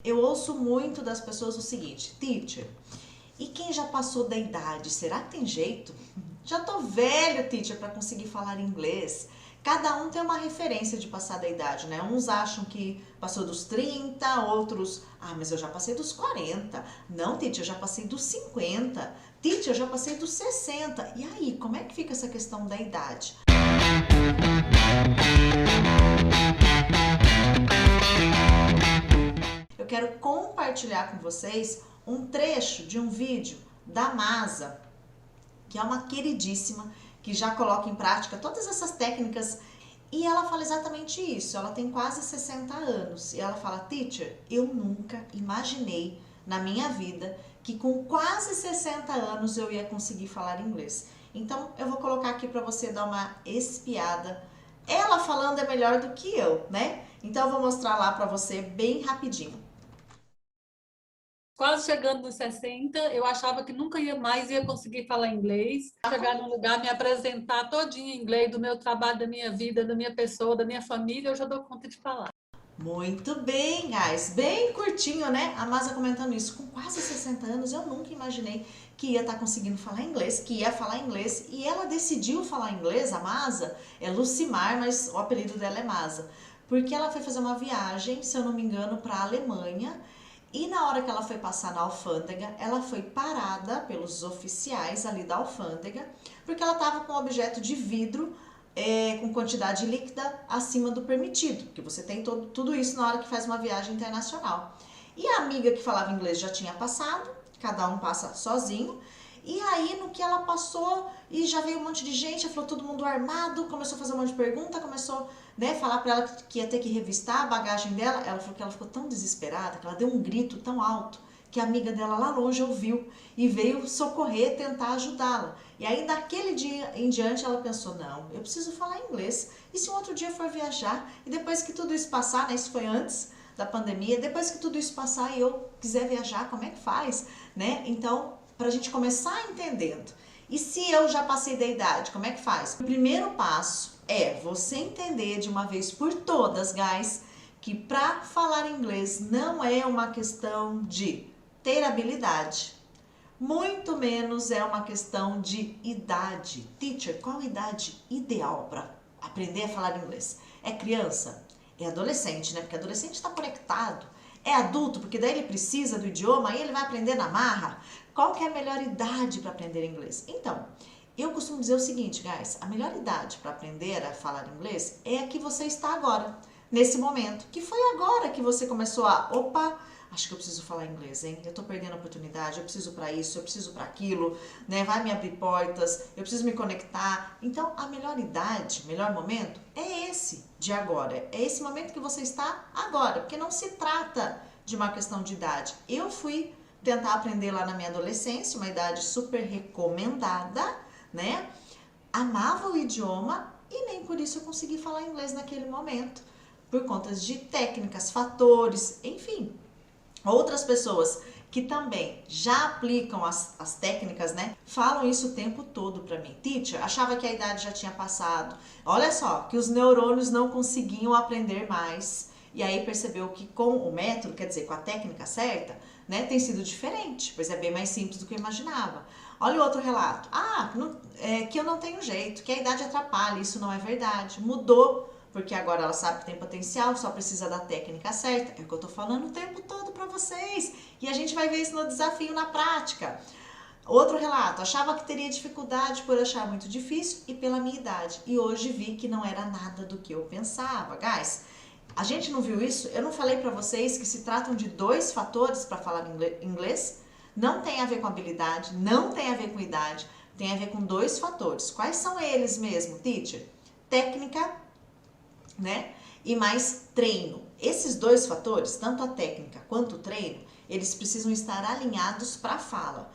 Eu ouço muito das pessoas o seguinte: teacher, e quem já passou da idade, será que tem jeito? Já tô velho, teacher, para conseguir falar inglês. Cada um tem uma referência de passar da idade, né? Uns acham que passou dos 30, outros, mas eu já passei dos 40. Não, teacher, eu já passei dos 50. Teacher, eu já passei dos 60. E aí, como é que fica essa questão da idade? Eu quero compartilhar com vocês um trecho de um vídeo da Masa, que é uma queridíssima, que já coloca em prática todas essas técnicas, e ela fala exatamente isso. Ela tem quase 60 anos e ela fala: teacher, eu nunca imaginei na minha vida que com quase 60 anos eu ia conseguir falar inglês. Então eu vou colocar aqui para você dar uma espiada. Ela falando é melhor do que eu, né? Então eu vou mostrar lá para você bem rapidinho. Quase chegando nos 60, eu achava que nunca ia conseguir falar inglês. Chegar num lugar, me apresentar todinha em inglês, do meu trabalho, da minha vida, da minha pessoa, da minha família, eu já dou conta de falar. Muito bem, guys. Bem curtinho, né? A Masa comentando isso. Com quase 60 anos, eu nunca imaginei que ia estar conseguindo falar inglês, que ia falar inglês. E ela decidiu falar inglês, a Masa, é Lucimar, mas o apelido dela é Masa. Porque ela foi fazer uma viagem, se eu não me engano, para a Alemanha. E na hora que ela foi passar na alfândega, ela foi parada pelos oficiais ali da alfândega, porque ela estava com um objeto de vidro com quantidade líquida acima do permitido, porque você tem tudo isso na hora que faz uma viagem internacional. E a amiga que falava inglês já tinha passado, cada um passa sozinho, e aí no que ela passou e já veio um monte de gente, ela falou todo mundo armado, começou a fazer um monte de pergunta, começou falar para ela que ia ter que revistar a bagagem dela. Ela falou que ela ficou tão desesperada, que ela deu um grito tão alto, que a amiga dela lá longe ouviu e veio socorrer, tentar ajudá-la. E aí daquele dia em diante ela pensou: não, eu preciso falar inglês. E se um outro dia for viajar, e depois que tudo isso passar, né, isso foi antes da pandemia, depois que tudo isso passar e eu quiser viajar, como é que faz? Né? Então, pra gente começar entendendo. E se eu já passei da idade, como é que faz? O primeiro passo é você entender de uma vez por todas, guys, que para falar inglês não é uma questão de ter habilidade, muito menos é uma questão de idade. Teacher, qual a idade ideal para aprender a falar inglês? É criança? É adolescente, né? Porque adolescente está conectado. É adulto, porque daí ele precisa do idioma, aí ele vai aprender na marra. Qual que é a melhor idade para aprender inglês? Então, eu costumo dizer o seguinte, guys, a melhor idade para aprender a falar inglês é a que você está agora, nesse momento, que foi agora que você começou opa, acho que eu preciso falar inglês, hein? Eu tô perdendo a oportunidade, eu preciso para isso, eu preciso para aquilo, né? Vai me abrir portas, eu preciso me conectar. Então, a melhor idade, melhor momento é esse de agora. É esse momento que você está agora, porque não se trata de uma questão de idade. Eu fui tentar aprender lá na minha adolescência, uma idade super recomendada, né? Amava o idioma e nem por isso eu consegui falar inglês naquele momento, por conta de técnicas, fatores, enfim. Outras pessoas que também já aplicam as técnicas, né? Falam isso o tempo todo pra mim. Teacher, achava que a idade já tinha passado. Olha só, que os neurônios não conseguiam aprender mais. E aí percebeu que com o método, quer dizer, com a técnica certa, né, tem sido diferente, pois é bem mais simples do que eu imaginava. Olha o outro relato. Que eu não tenho jeito, que a idade atrapalha. Isso não é verdade. Mudou, porque agora ela sabe que tem potencial, só precisa da técnica certa. É o que eu tô falando o tempo todo pra vocês. E a gente vai ver isso no desafio na prática. Outro relato, achava que teria dificuldade por achar muito difícil e pela minha idade. E hoje vi que não era nada do que eu pensava. Guys, a gente não viu isso? Eu não falei pra vocês que se tratam de dois fatores para falar inglês? Não tem a ver com habilidade, não tem a ver com idade, tem a ver com dois fatores. Quais são eles mesmo, teacher? Técnica, né? E mais treino. Esses dois fatores, tanto a técnica quanto o treino, eles precisam estar alinhados para a fala.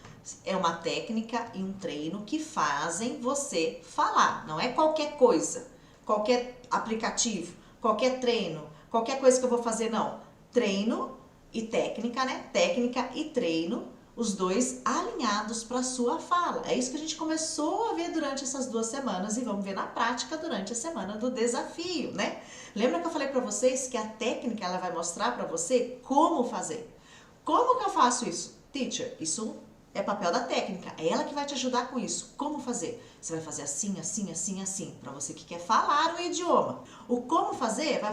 É uma técnica e um treino que fazem você falar. Não é qualquer coisa, qualquer aplicativo, qualquer treino, qualquer coisa que eu vou fazer, não. Treino e técnica, né? Técnica e treino os dois alinhados para a sua fala. É isso que a gente começou a ver durante essas 2 semanas e vamos ver na prática durante a semana do desafio, né? Lembra que eu falei para vocês que a técnica ela vai mostrar para você como fazer. Como que eu faço isso? Teacher, isso é papel da técnica, é ela que vai te ajudar com isso. Como fazer? Você vai fazer assim, assim, assim, assim, para você que quer falar o idioma. O como fazer vai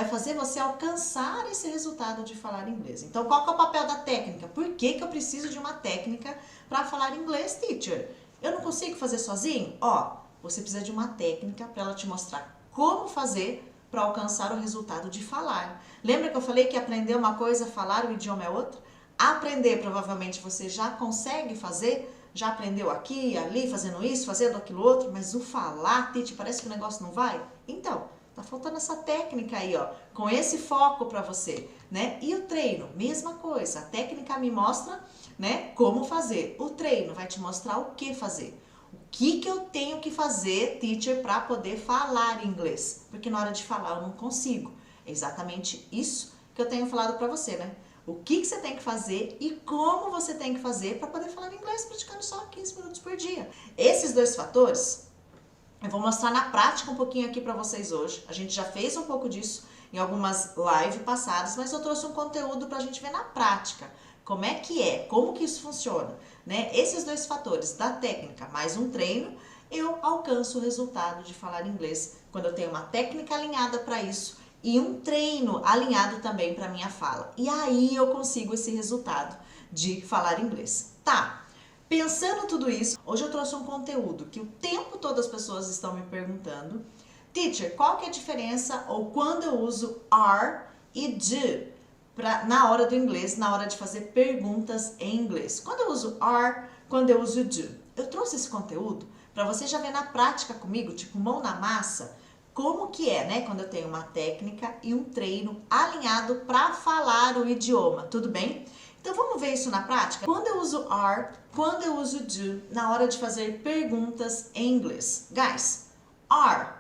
fazer você alcançar esse resultado de falar inglês. Então, qual que é o papel da técnica? Por que que eu preciso de uma técnica para falar inglês, teacher? Eu não consigo fazer sozinho? Ó, você precisa de uma técnica para ela te mostrar como fazer para alcançar o resultado de falar. Lembra que eu falei que aprender uma coisa, falar o idioma é outra? Aprender, provavelmente você já consegue fazer, já aprendeu aqui, ali, fazendo isso, fazendo aquilo outro, mas o falar, Titi, parece que o negócio não vai? Então, tá faltando essa técnica aí, ó, com esse foco para você, né? E o treino, mesma coisa, a técnica me mostra, né, como fazer. O treino vai te mostrar o que fazer. O que eu tenho que fazer, teacher, para poder falar inglês? Porque na hora de falar eu não consigo. É exatamente isso que eu tenho falado para você, né? O que você tem que fazer e como você tem que fazer para poder falar inglês praticando só 15 minutos por dia. Esses 2 fatores eu vou mostrar na prática um pouquinho aqui para vocês hoje. A gente já fez um pouco disso em algumas lives passadas, mas eu trouxe um conteúdo para a gente ver na prática. Como é que é, como que isso funciona, né? Esses 2 fatores da técnica mais um treino, eu alcanço o resultado de falar inglês quando eu tenho uma técnica alinhada para isso e um treino alinhado também para minha fala. E aí eu consigo esse resultado de falar inglês. Tá, pensando tudo isso, hoje eu trouxe um conteúdo que o tempo todo as pessoas estão me perguntando. Teacher, qual que é a diferença ou quando eu uso are e do na hora do inglês, na hora de fazer perguntas em inglês? Quando eu uso are, quando eu uso do? Eu trouxe esse conteúdo para você já ver na prática comigo, tipo mão na massa, como que é, né? Quando eu tenho uma técnica e um treino alinhado para falar o idioma, tudo bem? Então vamos ver isso na prática? Quando eu uso are, quando eu uso do, na hora de fazer perguntas em inglês. Guys, are,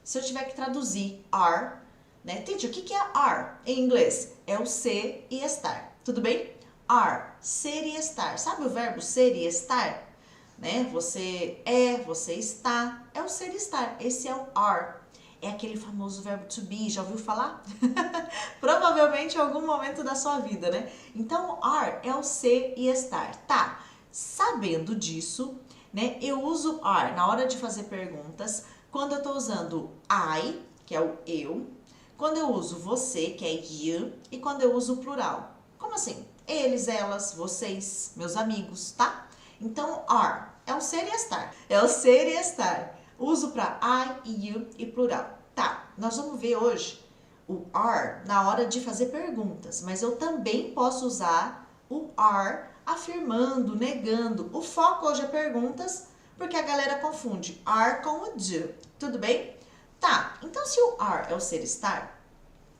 se eu tiver que traduzir are, né? Teacher, o que é are em inglês? É o ser e estar, tudo bem? Are, ser e estar. Sabe o verbo ser e estar? Né? Você é, você está, é o ser e estar. Esse é o are. É aquele famoso verbo to be, já ouviu falar? Provavelmente em algum momento da sua vida, né? Então, are é o ser e estar. Tá, sabendo disso, né? Eu uso are na hora de fazer perguntas, quando eu tô usando I, que é o eu, quando eu uso você, que é you, e quando eu uso o plural. Como assim? Eles, elas, vocês, meus amigos, tá? Então, are é o ser e estar. É o ser e estar. Uso para I, you e plural. Tá, nós vamos ver hoje o are na hora de fazer perguntas, mas eu também posso usar o are afirmando, negando. O foco hoje é perguntas, porque a galera confunde are com o do. Tudo bem? Tá, então se o are é o ser e estar,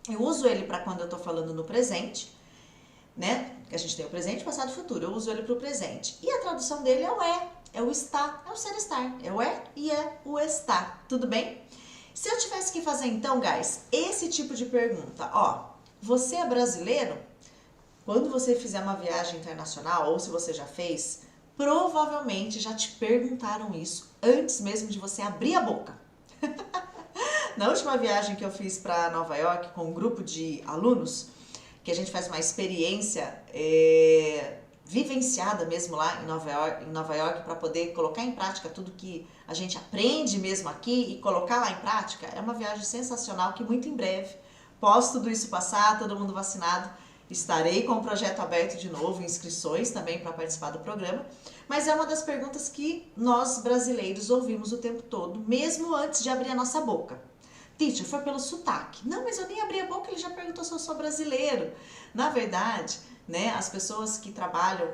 eu uso ele para quando eu tô falando no presente, né? Que a gente tem o presente, passado e futuro. Eu uso ele para o presente. E a tradução dele é o é o está, é o ser estar. É o e é o estar. Tudo bem? Se eu tivesse que fazer então, guys, esse tipo de pergunta, ó, você é brasileiro? Quando você fizer uma viagem internacional, ou se você já fez, provavelmente já te perguntaram isso antes mesmo de você abrir a boca. Na última viagem que eu fiz para Nova York com um grupo de alunos, que a gente faz uma experiência vivenciada mesmo lá em Nova York para poder colocar em prática tudo que a gente aprende mesmo aqui e colocar lá em prática. É uma viagem sensacional que muito em breve, pós tudo isso passar, todo mundo vacinado, estarei com o projeto aberto de novo, inscrições também para participar do programa. Mas é uma das perguntas que nós brasileiros ouvimos o tempo todo, mesmo antes de abrir a nossa boca. Teacher, foi pelo sotaque. Não, mas eu nem abri a boca, ele já perguntou se eu sou brasileiro. Na verdade, né, as pessoas que trabalham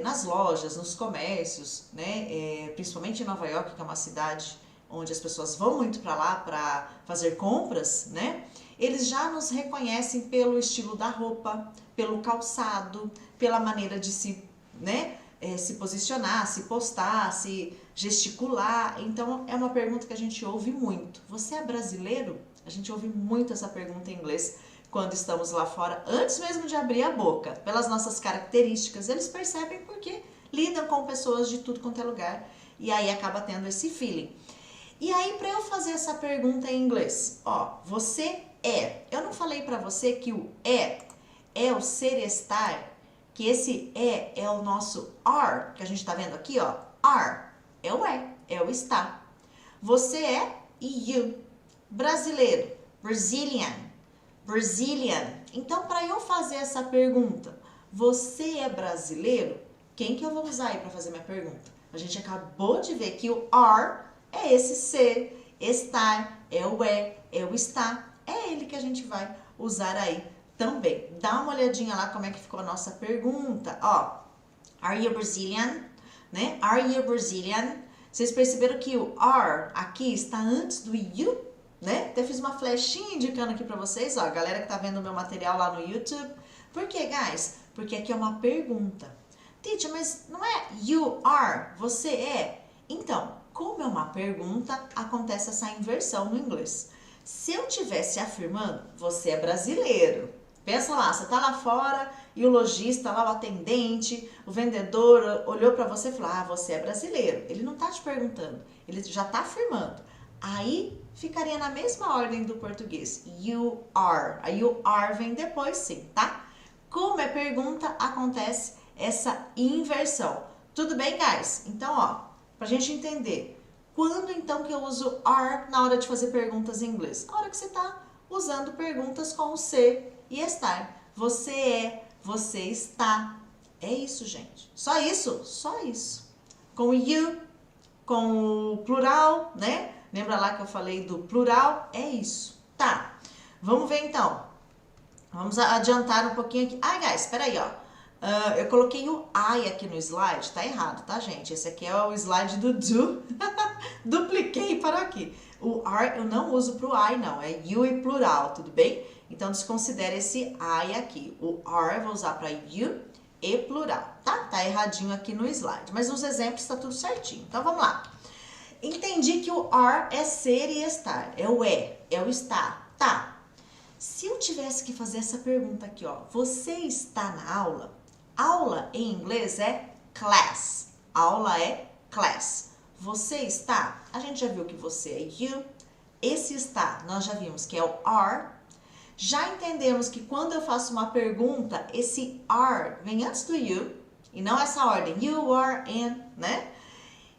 nas lojas, nos comércios, né, principalmente em Nova York, que é uma cidade onde as pessoas vão muito para lá para fazer compras, né, eles já nos reconhecem pelo estilo da roupa, pelo calçado, pela maneira de se, né, se posicionar, se postar, se gesticular. Então, é uma pergunta que a gente ouve muito. Você é brasileiro? A gente ouve muito essa pergunta em inglês quando estamos lá fora, antes mesmo de abrir a boca, pelas nossas características, eles percebem porque lidam com pessoas de tudo quanto é lugar e aí acaba tendo esse feeling. E aí, para eu fazer essa pergunta em inglês, ó, você é. Eu não falei para você que o é o ser estar, que esse é o nosso are, que a gente tá vendo aqui, ó, are, é o estar. Você é you. Brasileiro, Brazilian. Então, para eu fazer essa pergunta, você é brasileiro? Quem que eu vou usar aí para fazer minha pergunta? A gente acabou de ver que o are é esse ser, estar, é o estar. É ele que a gente vai usar aí também. Dá uma olhadinha lá como é que ficou a nossa pergunta. Ó, are you Brazilian? Né? Are you Brazilian? Vocês perceberam que o are aqui está antes do you? Né? Até fiz uma flechinha indicando aqui pra vocês, ó, a galera que tá vendo o meu material lá no YouTube. Por quê, guys? Porque aqui é uma pergunta. Teacher, mas não é you are, você é? Então, como é uma pergunta, acontece essa inversão no inglês. Se eu tivesse afirmando, você é brasileiro. Pensa lá, você tá lá fora e o lojista lá, o atendente, o vendedor olhou pra você e falou, ah, você é brasileiro. Ele não tá te perguntando, ele já tá afirmando. Aí ficaria na mesma ordem do português. You are. A you are vem depois sim, tá? Como é pergunta, acontece essa inversão. Tudo bem, guys? Então, ó, pra gente entender. Quando então que eu uso are na hora de fazer perguntas em inglês? A hora que você tá usando perguntas com o ser e estar. Você é, você está. É isso, gente. Só isso? Só isso. Com o you, com o plural, né? Lembra lá que eu falei do plural? É isso. Tá. Vamos ver então. Vamos adiantar um pouquinho aqui. Ai, guys, espera aí, ó. Eu coloquei o I aqui no slide. Tá errado, tá, gente? Esse aqui é o slide do do. Dupliquei para aqui. O are eu não uso pro I, não. É you e plural, tudo bem? Então, desconsidere esse I aqui. O are eu vou usar para you e plural, tá? Tá erradinho aqui no slide. Mas nos exemplos tá tudo certinho. Então, vamos lá. Entendi que o are é ser e estar. É o estar. Tá. Se eu tivesse que fazer essa pergunta aqui, ó. Você está na aula? Aula em inglês é class. Aula é class. Você está? A gente já viu que você é you. Esse está, nós já vimos que é o are. Já entendemos que quando eu faço uma pergunta, esse are vem antes do you. E não essa ordem. You are in, né?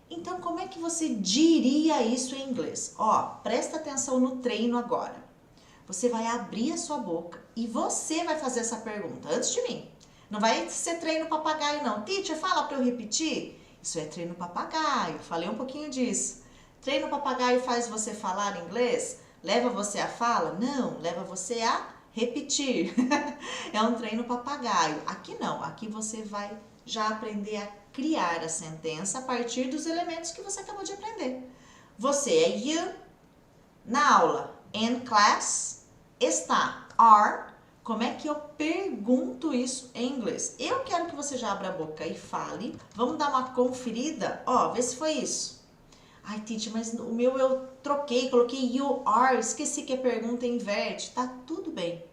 Então, como é que você diria isso em inglês? Ó, presta atenção no treino agora. Você vai abrir a sua boca e você vai fazer essa pergunta antes de mim. Não vai ser treino papagaio, não. Teacher, fala para eu repetir. Isso é treino papagaio. Falei um pouquinho disso. Treino papagaio faz você falar inglês? Leva você a fala? Não, leva você a repetir. É um treino papagaio. Aqui não. Aqui você vai já aprender a criar a sentença a partir dos elementos que você acabou de aprender. Você é you. Na aula, in class, está, are. Como é que eu pergunto isso em inglês? Eu quero que você já abra a boca e fale. Vamos dar uma conferida? Ó, vê se foi isso. Ai, teacher, mas o meu eu troquei, coloquei you are, esqueci que a pergunta inverte. Tá tudo bem,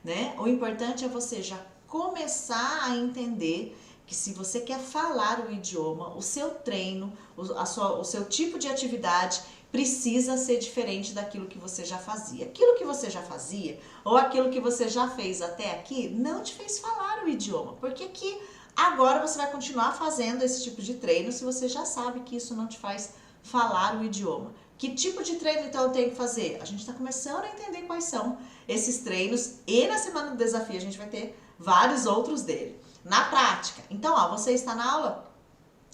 né? O importante é você já começar a entender que se você quer falar o idioma, o seu treino, o seu tipo de atividade precisa ser diferente daquilo que você já fazia. Aquilo que você já fazia ou aquilo que você já fez até aqui não te fez falar o idioma, porque aqui agora você vai continuar fazendo esse tipo de treino se você já sabe que isso não te faz falar o idioma. Que tipo de treino então eu tenho que fazer? A gente está começando a entender quais são esses treinos e na semana do desafio a gente vai ter vários outros dele. Na prática. Então, ó, você está na aula?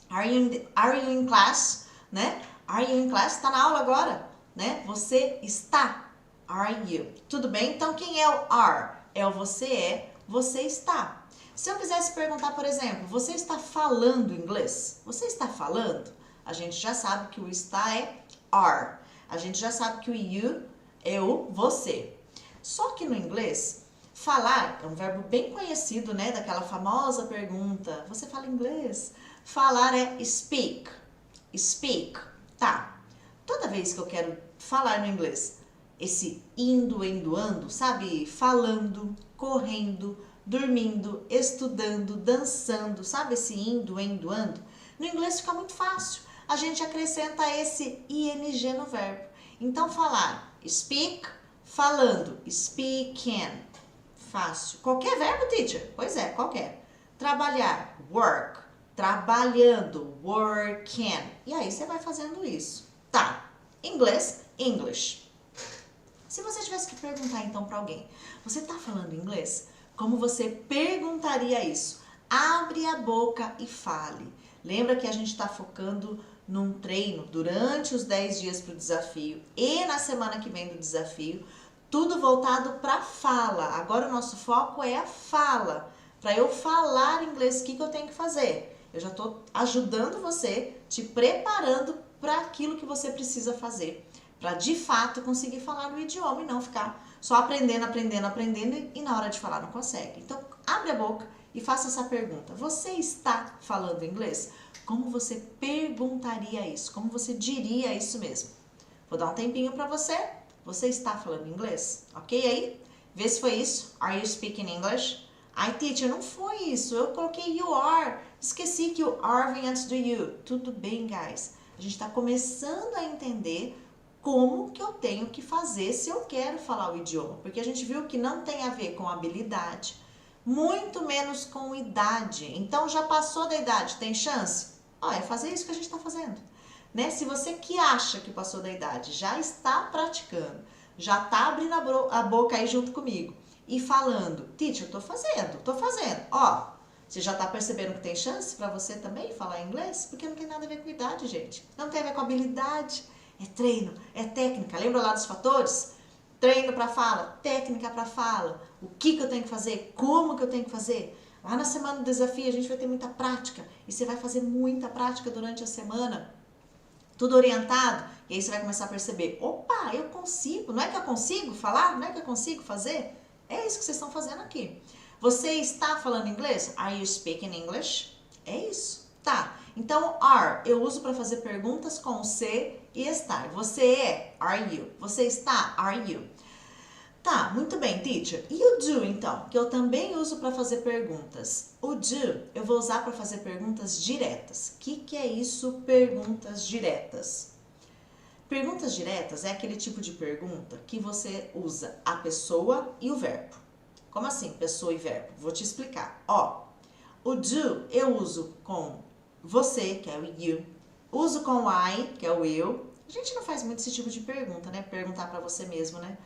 Are you in class? Né? Are you in class? Está na aula agora? Né? Você está. Are you? Tudo bem? Então, quem é o are? É o você está. Se eu quisesse perguntar, por exemplo, você está falando inglês? Você está falando? A gente já sabe que o está é are. A gente já sabe que o you é o você. Só que no inglês, falar é um verbo bem conhecido, né? Daquela famosa pergunta, você fala inglês? Falar é speak. Speak. Tá. Toda vez que eu quero falar no inglês, esse indo, ando, sabe? Falando, correndo, dormindo, estudando, dançando, sabe esse indo, ando? No inglês fica muito fácil. A gente acrescenta esse ing no verbo. Então, falar speak, falando, speaking. Fácil. Qualquer verbo, teacher? Pois é, qualquer. Trabalhar, work. Trabalhando, working. E aí você vai fazendo isso. Tá. Inglês, English. Se você tivesse que perguntar então para alguém, você tá falando inglês? Como você perguntaria isso? Abre a boca e fale. Lembra que a gente está focando num treino durante os 10 dias para o desafio e na semana que vem do desafio, tudo voltado para fala. Agora o nosso foco é a fala. Para eu falar inglês, o que eu tenho que fazer? Eu já estou ajudando você, te preparando para aquilo que você precisa fazer. Para de fato conseguir falar o idioma e não ficar só aprendendo e na hora de falar não consegue. Então, abre a boca e faça essa pergunta. Você está falando inglês? Como você perguntaria isso? Como você diria isso mesmo? Vou dar um tempinho para você. Você está falando inglês? Ok aí? Vê se foi isso. Are you speaking English? Ai, teacher, não foi isso. Eu coloquei you are. Esqueci que o are vem antes do you. Tudo bem, guys. A gente está começando a entender como que eu tenho que fazer se eu quero falar o idioma. Porque a gente viu que não tem a ver com habilidade, muito menos com idade. Então, já passou da idade, tem chance? É fazer isso que a gente está fazendo. Né? Se você que acha que passou da idade já está praticando, já está abrindo a boca aí junto comigo e falando, teacher, eu tô fazendo. Você já está percebendo que tem chance para você também falar inglês? Porque não tem nada a ver com idade, gente. Não tem a ver com habilidade. É treino, é técnica. Lembra lá dos fatores? Treino para fala, técnica para fala. O que eu tenho que fazer? Como que eu tenho que fazer? Lá na semana do desafio a gente vai ter muita prática. E você vai fazer muita prática durante a semana. Tudo orientado. E aí você vai começar a perceber, opa, eu consigo. Não é que eu consigo falar? Não é que eu consigo fazer? É isso que vocês estão fazendo aqui. Você está falando inglês? Are you speaking English? É isso. Tá. Então, are, eu uso para fazer perguntas com ser e estar. Você é, are you? Você está, are you? Tá, muito bem, teacher. E o do, então? Que eu também uso para fazer perguntas. O do, eu vou usar para fazer perguntas diretas. O que é isso, perguntas diretas? Perguntas diretas é aquele tipo de pergunta que você usa a pessoa e o verbo. Como assim, pessoa e verbo? Vou te explicar. O do eu uso com você, que é o you. Uso com o I, que é o eu. A gente não faz muito esse tipo de pergunta, né? Perguntar para você mesmo, né?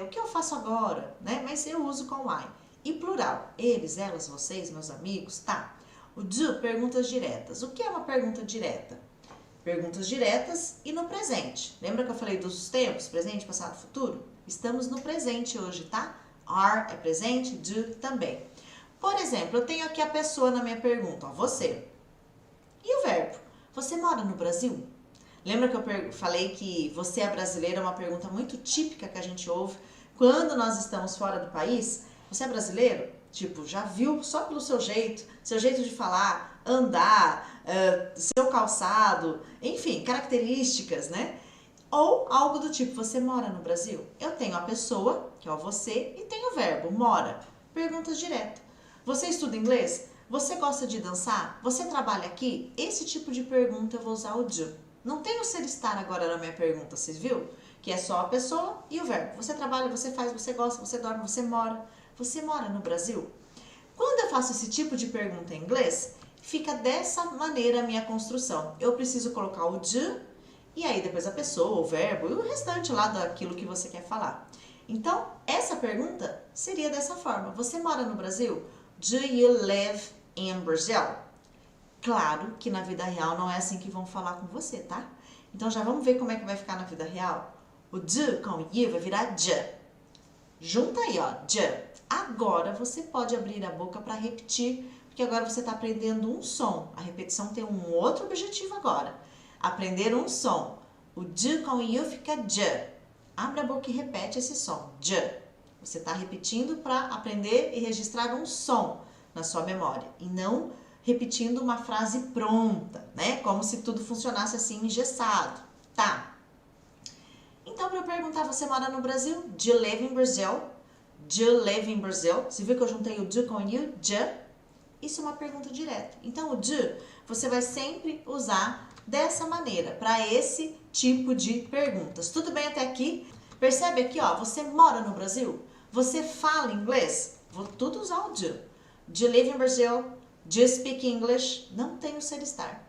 O que eu faço agora, né? Mas eu uso com o I. E plural, eles, elas, vocês, meus amigos, tá? O do, perguntas diretas. O que é uma pergunta direta? Perguntas diretas e no presente. Lembra que eu falei dos tempos, presente, passado, futuro? Estamos no presente hoje, tá? Are é presente, do também. Por exemplo, eu tenho aqui a pessoa na minha pergunta, você. E o verbo? Você mora no Brasil? Lembra que eu falei que você é brasileiro? É uma pergunta muito típica que a gente ouve quando nós estamos fora do país. Você é brasileiro? Tipo, já viu só pelo seu jeito de falar, andar, seu calçado, enfim, características, né? Ou algo do tipo, você mora no Brasil? Eu tenho a pessoa, que é o você, e tenho o verbo, mora. Perguntas diretas. Você estuda inglês? Você gosta de dançar? Você trabalha aqui? Esse tipo de pergunta eu vou usar o do. Não tem o ser estar agora na minha pergunta, vocês viram? Que é só a pessoa e o verbo. Você trabalha, você faz, você gosta, você dorme, você mora. Você mora no Brasil? Quando eu faço esse tipo de pergunta em inglês, fica dessa maneira a minha construção. Eu preciso colocar o do e aí depois a pessoa, o verbo e o restante lá daquilo que você quer falar. Então, essa pergunta seria dessa forma. Você mora no Brasil? Do you live in Brazil? Claro que na vida real não é assim que vão falar com você, tá? Então já vamos ver como é que vai ficar na vida real? O do com you vai virar j. Junta aí, j. Agora você pode abrir a boca para repetir, porque agora você está aprendendo um som. A repetição tem um outro objetivo agora. Aprender um som. O do com you fica j. Abre a boca e repete esse som, j. Você está repetindo para aprender e registrar um som na sua memória e não repetindo uma frase pronta, né? Como se tudo funcionasse assim engessado, tá? Então então para eu perguntar, você mora no Brasil? Do you live in Brazil? Do you live in Brazil? Você viu que eu juntei o do com o you? Do? Isso é uma pergunta direta. Então, o do, você vai sempre usar dessa maneira, para esse tipo de perguntas. Tudo bem até aqui? Percebe aqui, ó, você mora no Brasil? Você fala inglês? Vou tudo usar o do. Do you live in Brazil? Do you speak English? Não tem o ser estar.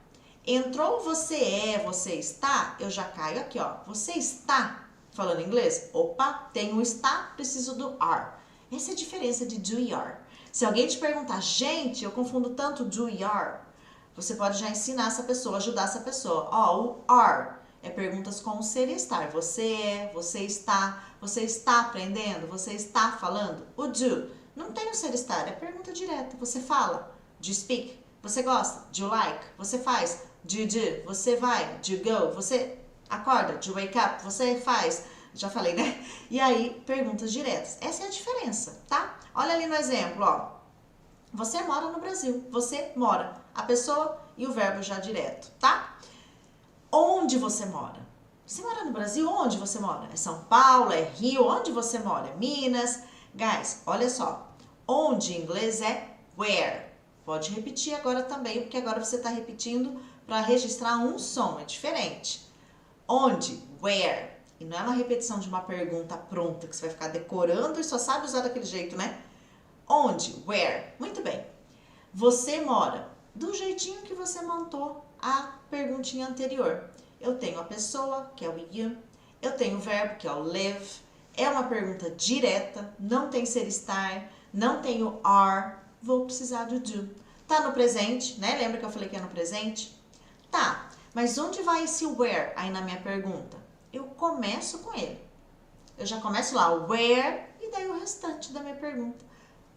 Entrou você está, eu já caio aqui, ó. Você está falando inglês? Opa, tem o está, preciso do are. Essa é a diferença de do e are. Se alguém te perguntar, gente, eu confundo tanto do e are, você pode já ensinar essa pessoa, ajudar essa pessoa. Ó, o are é perguntas com o ser e estar. Você você está aprendendo, você está falando. O do não tem o ser e estar, é pergunta direta. Você fala, do you speak? Você gosta? Do you like? Você faz? Do you do? Você vai? Do you go? Você acorda? Do you wake up? Você faz? Já falei, né? E aí, perguntas diretas. Essa é a diferença, tá? Olha ali no exemplo, ó. Você mora no Brasil. Você mora. A pessoa e o verbo já direto, tá? Onde você mora? Você mora no Brasil? Onde você mora? É São Paulo? É Rio? Onde você mora? É Minas? Guys, olha só. Onde em inglês é where. Pode repetir agora também, porque agora você está repetindo para registrar um som, é diferente. Onde? Where. E não é uma repetição de uma pergunta pronta, que você vai ficar decorando e só sabe usar daquele jeito, né? Onde? Where. Muito bem. Você mora do jeitinho que você montou a perguntinha anterior. Eu tenho a pessoa, que é o you. Eu tenho o verbo, que é o live. É uma pergunta direta, não tem ser estar, não tem o are. Vou precisar do do. Tá no presente, né? Lembra que eu falei que é no presente? Tá, mas onde vai esse where aí na minha pergunta? Eu começo com ele. Eu já começo lá, where, e daí o restante da minha pergunta.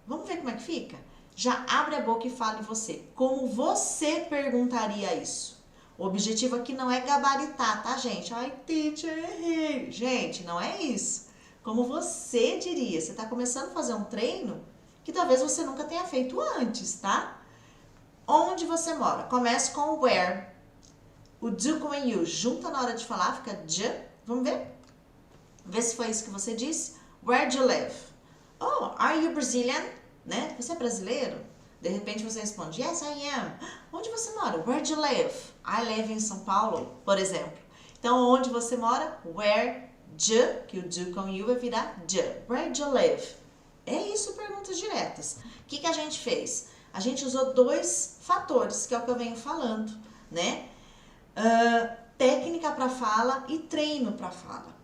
Vamos ver como é que fica? Já abre a boca e fale você. Como você perguntaria isso? O objetivo aqui não é gabaritar, tá, gente? Ai, teacher, errei. Gente, não é isso. Como você diria. Você está começando a fazer um treino que talvez você nunca tenha feito antes, tá? Onde você mora? Comece com o where. O do com o you. Junta na hora de falar, fica de. Vamos ver? Vê se foi isso que você disse. Where do you live? Oh, are you Brazilian? Né? Você é brasileiro? De repente você responde, yes, I am. Onde você mora? Where do you live? I live in São Paulo, por exemplo. Então, onde você mora? Where do, que o do com you vai virar de. Where do you live? É isso, perguntas diretas. O que a gente fez? A gente usou dois fatores, que é o que eu venho falando, né? Técnica para fala e treino para fala.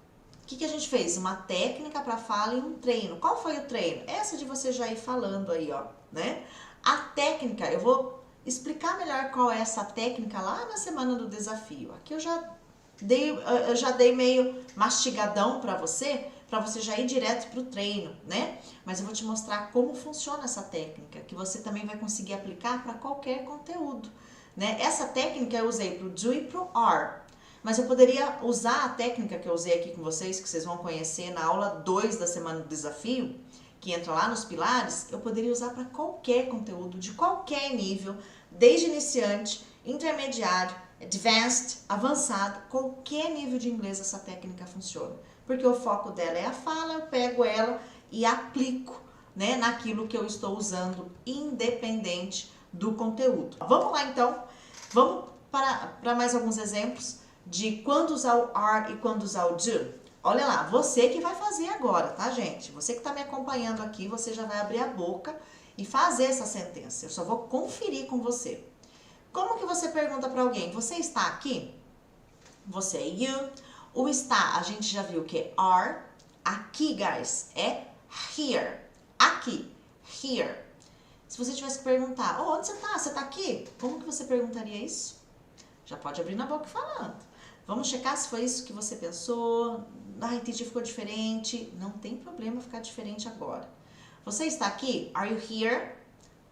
O que a gente fez? Uma técnica para fala e um treino. Qual foi o treino? Essa de você já ir falando aí, ó, né? A técnica, eu vou explicar melhor qual é essa técnica lá na semana do desafio. Aqui eu já dei meio mastigadão para você já ir direto para o treino, né? Mas eu vou te mostrar como funciona essa técnica, que você também vai conseguir aplicar para qualquer conteúdo, né? Essa técnica eu usei para o do e para o are, mas eu poderia usar a técnica que eu usei aqui com vocês, que vocês vão conhecer na aula 2 da semana do desafio, que entra lá nos pilares, eu poderia usar para qualquer conteúdo, de qualquer nível, desde iniciante, intermediário, advanced, avançado, qualquer nível de inglês essa técnica funciona. Porque o foco dela é a fala, eu pego ela e aplico, né, naquilo que eu estou usando, independente do conteúdo. Vamos lá então, vamos para mais alguns exemplos de quando usar o are e quando usar o do. Olha lá, você que vai fazer agora, tá, gente? Você que está me acompanhando aqui, você já vai abrir a boca e fazer essa sentença. Eu só vou conferir com você. Como que você pergunta para alguém, você está aqui? Você é you. O está, a gente já viu que é are. Aqui, guys, é here. Aqui, here. Se você tivesse que perguntar, oh, onde você tá? Você tá aqui? Como que você perguntaria isso? Já pode abrir na boca falando. Vamos checar se foi isso que você pensou. Ai, teacher, ficou diferente. Não tem problema ficar diferente agora. Você está aqui? Are you here?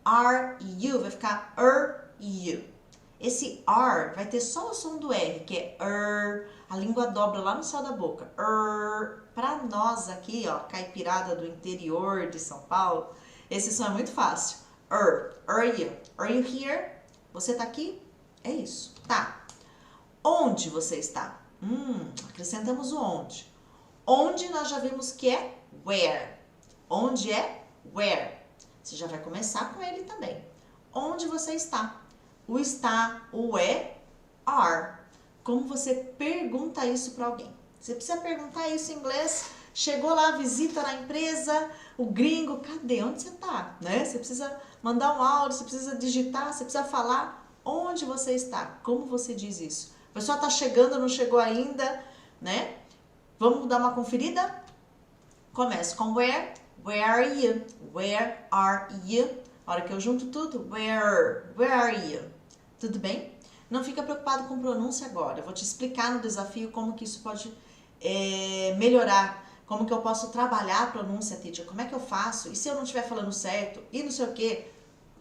Are you? Vai ficar you. Esse are vai ter só o som do R, que é a língua dobra lá no céu da boca. Para nós aqui, ó, caipirada do interior de São Paulo, esse som é muito fácil. Are you? Are you here? Você tá aqui? É isso. Tá. Onde você está? Acrescentamos o onde. Onde nós já vimos que é where. Onde é where. Você já vai começar com ele também. Onde você está? O está, o é, are. Como você pergunta isso para alguém? Você precisa perguntar isso em inglês. Chegou lá, visita na empresa, o gringo, cadê? Onde você está? Né? Você precisa mandar um áudio, você precisa digitar, você precisa falar onde você está. Como você diz isso? A pessoa está chegando, não chegou ainda, né? Vamos dar uma conferida? Começa com where. Where are you? Where are you? A hora que eu junto tudo, where are you? Tudo bem? Não fica preocupado com pronúncia agora. Eu vou te explicar no desafio como que isso pode melhorar. Como que eu posso trabalhar a pronúncia, teacher? Como é que eu faço? E se eu não estiver falando certo? E não sei o quê?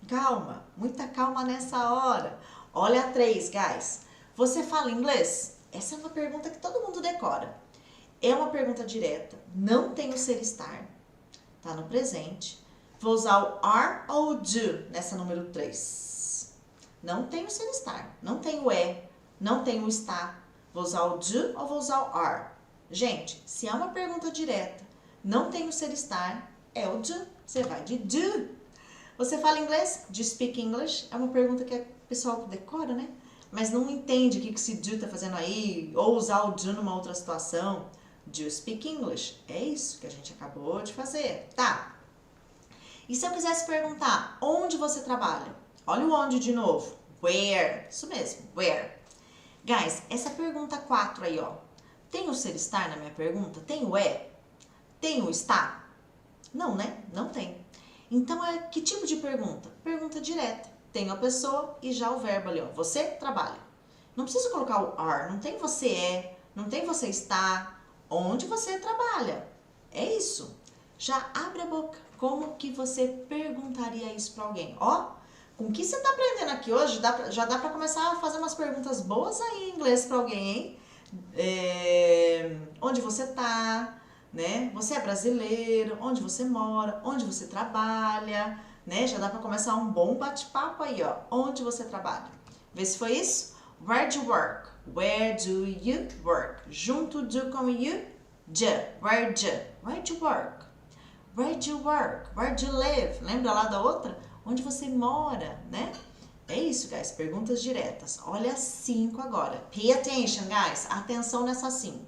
Calma, muita calma nessa hora. Olha a 3, guys. Você fala inglês? Essa é uma pergunta que todo mundo decora. É uma pergunta direta. Não tem o ser estar. Tá no presente. Vou usar o are ou do nessa número 3. Não tem o ser estar. Não tem o é. Não tem o está. Vou usar o do ou vou usar o are? Gente, se é uma pergunta direta, não tem o ser estar, é o do. Você vai de do. Você fala inglês? Do you speak English? É uma pergunta que o pessoal decora, né? Mas não entende o que esse do tá fazendo aí, ou usar o do numa outra situação. Do you speak English? É isso que a gente acabou de fazer, tá? E se eu quisesse perguntar, onde você trabalha? Olha o onde de novo. Where? Isso mesmo, where? Guys, essa pergunta 4 aí, ó. Tem o ser estar na minha pergunta? Tem o é? Tem o está? Não, né? Não tem. Então, é que tipo de pergunta? Pergunta direta. Tem a pessoa e já o verbo ali, ó. Você trabalha. Não precisa colocar o are. Não tem você é. Não tem você está. Onde você trabalha. É isso. Já abre a boca. Como que você perguntaria isso para alguém? Ó, com o que você tá aprendendo aqui hoje, já dá para começar a fazer umas perguntas boas aí em inglês para alguém, hein? Onde você tá, né? Você é brasileiro? Onde você mora? Onde você trabalha? Né? Já dá para começar um bom bate-papo aí, ó. Onde você trabalha? Vê se foi isso? Where do you work? Where do you work? Junto do com you, do. Where do? Where do you work? Where do you work? Where do you live? Lembra lá da outra? Onde você mora, né? É isso, guys. Perguntas diretas. Olha as 5 agora. Pay attention, guys. Atenção nessas 5.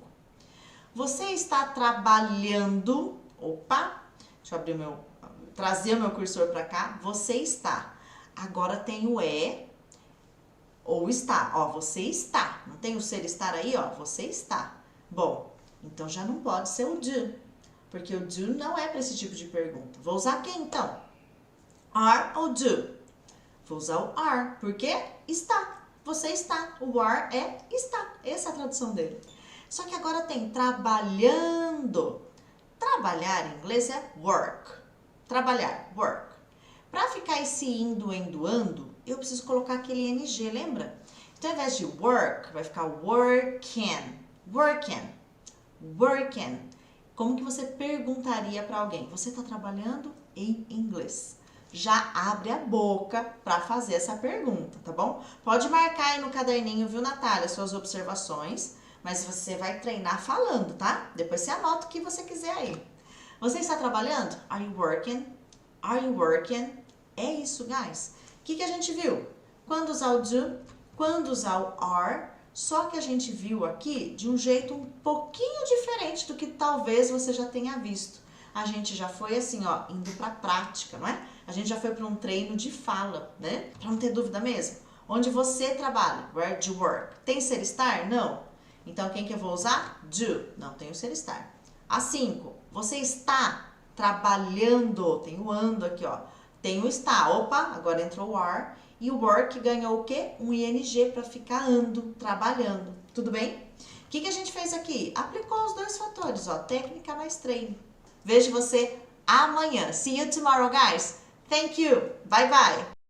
Você está trabalhando... Opa! Deixa eu trazer o meu cursor para cá. Você está. Agora tem o é ou está. Ó, você está. Não tem o ser estar aí, ó? Você está. Bom, então já não pode ser o do. Porque o do não é para esse tipo de pergunta. Vou usar quem, então? Are ou do? Vou usar o are, porque está. Você está. O are é está. Essa é a tradução dele. Só que agora tem trabalhando. Trabalhar em inglês é work. Trabalhar, work. Para ficar esse indo, endoando, eu preciso colocar aquele ing, lembra? Então, ao invés de work, vai ficar working. Working. Working. Como que você perguntaria para alguém? Você está trabalhando em inglês? Já abre a boca para fazer essa pergunta, tá bom? Pode marcar aí no caderninho, viu, Natália, suas observações, mas você vai treinar falando, tá? Depois você anota o que você quiser aí. Você está trabalhando? Are you working? Are you working? É isso, guys. O que a gente viu? Quando usar o do, quando usar o are, só que a gente viu aqui de um jeito um pouquinho diferente do que talvez você já tenha visto. A gente já foi assim, ó, indo pra prática, não é? A gente já foi para um treino de fala, né? Pra não ter dúvida mesmo. Onde você trabalha? Where do you work? Tem ser estar? Não. Então, quem que eu vou usar? Do. Não tem o ser estar. A 5. Você está trabalhando. Tem o ando aqui, ó. Tem o está. Opa, agora entrou o are. E o work ganhou o quê? Um ing para ficar ando, trabalhando. Tudo bem? O que a gente fez aqui? Aplicou os 2 fatores, ó. Técnica mais treino. Vejo você amanhã. See you tomorrow, guys. Thank you. Bye, bye.